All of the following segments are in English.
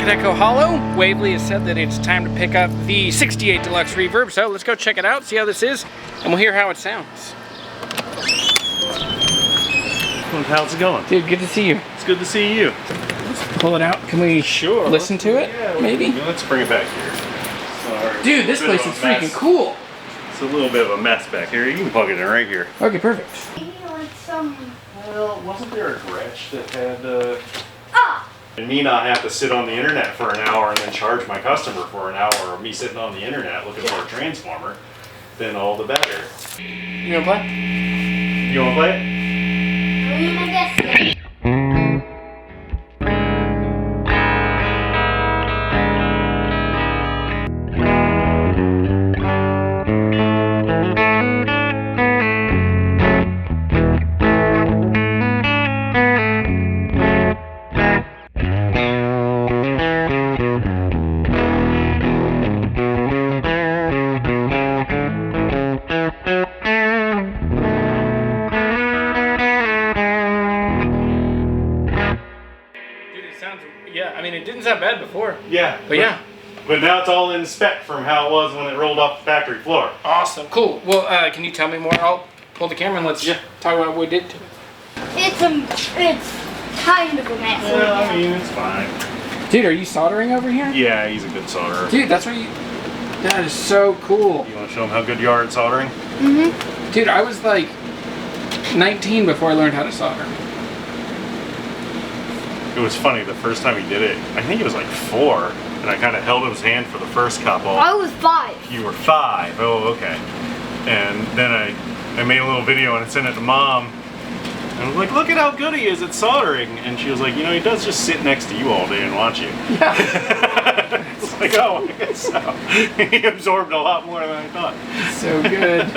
at Eccohollow. Waverly has said that it's time to pick up the 68 Deluxe Reverb, so let's go check it out, see how this is, and we'll hear how it sounds. How's it going? Dude, good to see you. It's good to see you. Let's pull it out. Can we listen to it? Yeah, maybe? Let's bring it back here. Sorry. Dude, this place is freaking cool. It's a little bit of a mess back here. You can plug it in right here. Okay, perfect. Well, wasn't there a Gretsch that had and me not have to sit on the internet for an hour and then charge my customer for an hour of me sitting on the internet looking for a transformer, then all the better. You wanna play? You wanna play it? Yeah, I mean, it didn't sound bad before. Yeah. But now it's all in spec from how it was when it rolled off the factory floor. Awesome, cool. Well, can you tell me more? I'll pull the camera and let's talk about what we did to it. It's kind of a mess. Well, I mean, it's fine. Dude, are you soldering over here? Yeah, he's a good solderer. Dude, that's what you... That is so cool. You want to show him how good you are at soldering? Mm-hmm. Dude, I was like 19 before I learned how to solder. It was funny, the first time he did it, I think he was like 4, and I kind of held his hand for the first couple. I was 5. You were 5, oh, okay. And then I made a little video and I sent it to Mom, and I was like, look at how good he is at soldering. And she was like, you know, he does just sit next to you all day and watch you. Yeah. It's like, oh, I guess so. He absorbed a lot more than I thought. So good.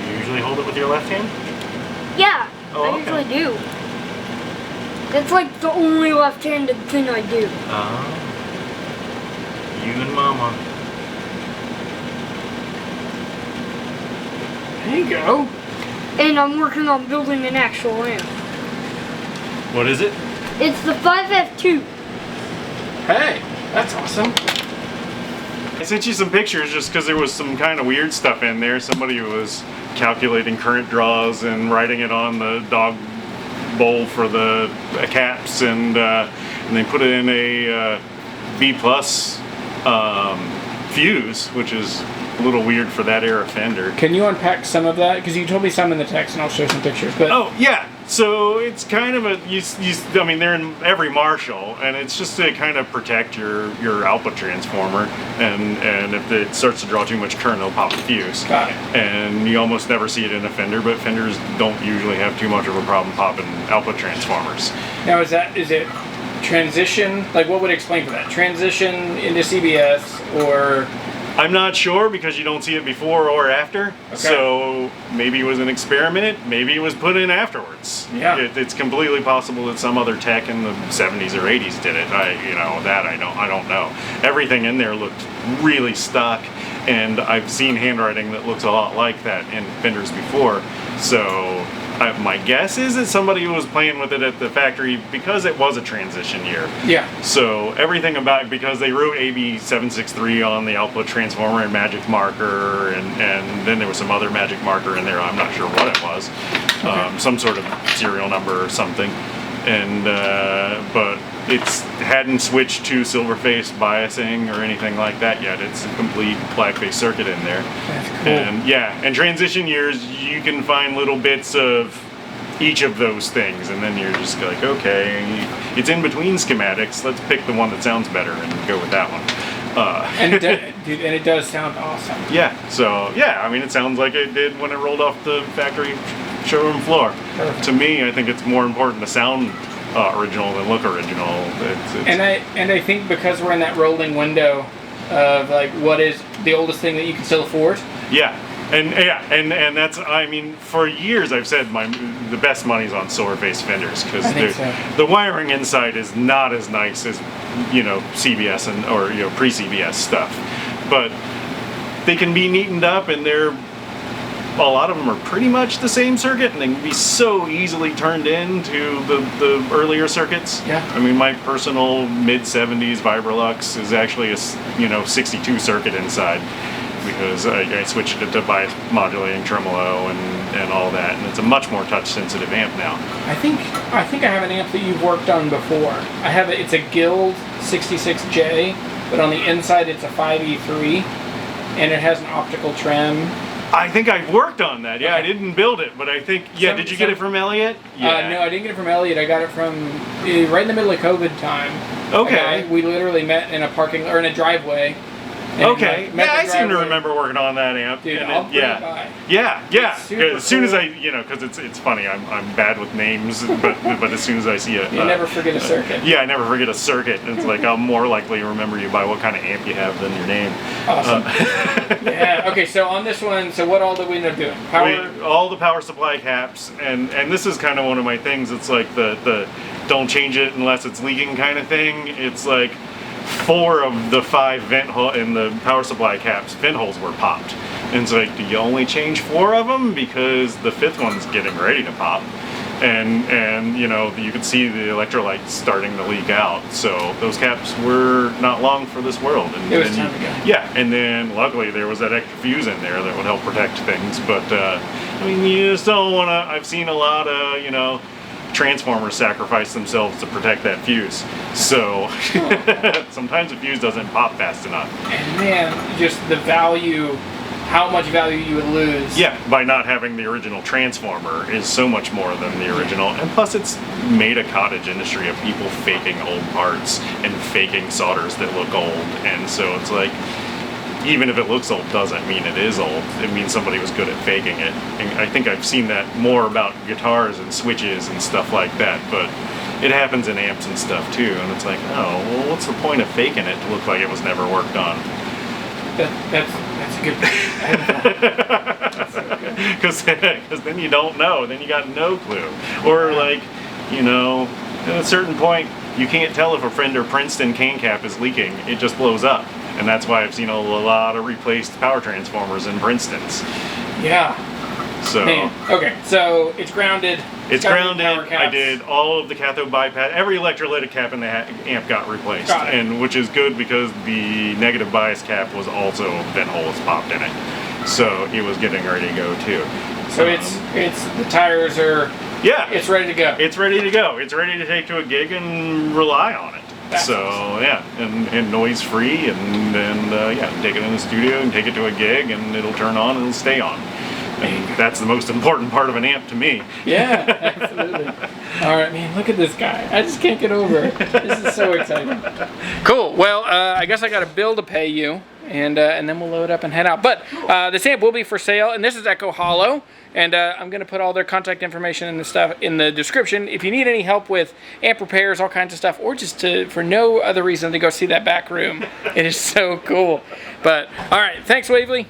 You usually hold it with your left hand? Yeah, Oh, I usually do. That's like the only left-handed thing I do. You and Mama. There you go. And I'm working on building an actual amp. What is it? It's the 5F2. Hey, that's awesome. I sent you some pictures just because there was some kind of weird stuff in there. Somebody was calculating current draws and writing it on the dog bowl for the caps, and they put it in a B+ fuse, which is a little weird for that era Fender. Can you unpack some of that? Because you told me some in the text, and I'll show some pictures. But oh yeah, so it's kind of a I mean, they're in every Marshall, and it's just to kind of protect your output transformer, and if it starts to draw too much current, it'll pop a fuse. Got it. And you almost never see it in a Fender, but Fenders don't usually have too much of a problem popping output transformers. Now is it transition? Like, what would explain for that? Transition into CBS, or? I'm not sure because you don't see it before or after. Okay. So maybe it was an experiment. Maybe it was put in afterwards. Yeah. It's completely possible that some other tech in the 70s or 80s did it. I don't know. Everything in there looked really stuck, and I've seen handwriting that looks a lot like that in Fenders before. So my guess is that somebody was playing with it at the factory because it was a transition year. Yeah. So everything about, because they wrote AB763 on the output transformer and magic marker, and then there was some other magic marker in there. I'm not sure what it was. Okay. Some sort of serial number or something. And but it hadn't switched to silver-face biasing or anything like that yet. It's a complete black-face circuit in there. That's cool. And yeah, and transition years, you can find little bits of each of those things, and then you're just like, okay, it's in between schematics. Let's pick the one that sounds better and go with that one. And it does sound awesome. Yeah. So yeah, I mean, it sounds like it did when it rolled off the factory showroom floor. Perfect. To me, I think it's more important to sound original than look original. And I think because we're in that rolling window of like, what is the oldest thing that you can still afford? Yeah. And that's, I mean, for years I've said the best money's on silver face Fenders, because the wiring inside is not as nice as, you know, CBS or pre-CBS stuff, but they can be neatened up, and they're a lot of them are pretty much the same circuit, and they can be so easily turned into the earlier circuits. Yeah. I mean, my personal mid-70s Vibrolux is actually a 62 circuit inside, because I switched it to bi-modulating tremolo and all that, and it's a much more touch-sensitive amp now. I think I have an amp that you've worked on before. I have it. It's a Guild 66J, but on the inside it's a 5E3, and it has an optical trem. I think I've worked on that. Yeah, Okay. I didn't build it, but I think, yeah, did you get it from Elliot? Yeah. No, I didn't get it from Elliot. I got it from right in the middle of COVID time. Okay. We literally met in a parking or in a driveway. And Okay. met Yeah, the I seem to driveway. remember working on that amp. Dude, and I'll bring it by. Yeah. It's super As soon as cool. I, because it's funny. I'm bad with names, but as soon as I see it, You never forget a circuit. Yeah, I never forget a circuit. It's like I'm more likely to remember you by what kind of amp you have than your name. Awesome. Yeah. Okay. So on this one, so what all did we end up doing? Power. All the power supply caps, and this is kind of one of my things. It's like the don't change it unless it's leaking kind of thing. It's like 4 of the 5 vent hole in the power supply caps vent holes were popped, and it's like, do you only change 4 of them because the 5th one's getting ready to pop? And you could see the electrolytes starting to leak out. So those caps were not long for this world. And It was time to go. Yeah, and then luckily there was that extra fuse in there that would help protect things. But I mean, you just don't want to. I've seen a lot of transformers sacrifice themselves to protect that fuse. So sometimes the fuse doesn't pop fast enough. And man, just the value, how much value you would lose. Yeah, by not having the original transformer is so much more than the original. And plus it's made a cottage industry of people faking old parts and faking solders that look old. And so it's like, even if it looks old doesn't mean it is old. It means somebody was good at faking it. And I think I've seen that more about guitars and switches and stuff like that, but it happens in amps and stuff too. And it's like, oh, well, what's the point of faking it to look like it was never worked on? That's a good point. That's so good. Because then you don't know. Then you got no clue. Or at a certain point, you can't tell if a Fender Princeton can cap is leaking. It just blows up. And that's why I've seen a lot of replaced power transformers in Princetons. Yeah. So. Man. Okay, so it's grounded. It's got grounded. power caps. I did all of the cathode bypass. Every electrolytic cap in the amp got replaced, Got it. and which is good because the negative bias cap was also vent holes popped in it, so it was getting ready to go too. So it's the tires are. Yeah. It's ready to go. It's ready to go. It's ready to take to a gig and rely on it. That's so awesome. yeah, and noise free, and take it in the studio and take it to a gig, and it'll turn on and it'll stay on. And that's the most important part of an amp to me. Yeah, absolutely. All right, man, look at this guy. I just can't get over it. This is so exciting. Cool. Well, I guess I got a bill to pay you, and then we'll load up and head out. But this amp will be for sale, and this is Eccohollow, and I'm going to put all their contact information and the stuff in the description. If you need any help with amp repairs, all kinds of stuff, or just for no other reason to go see that back room, it is so cool. But all right, thanks, Wavely.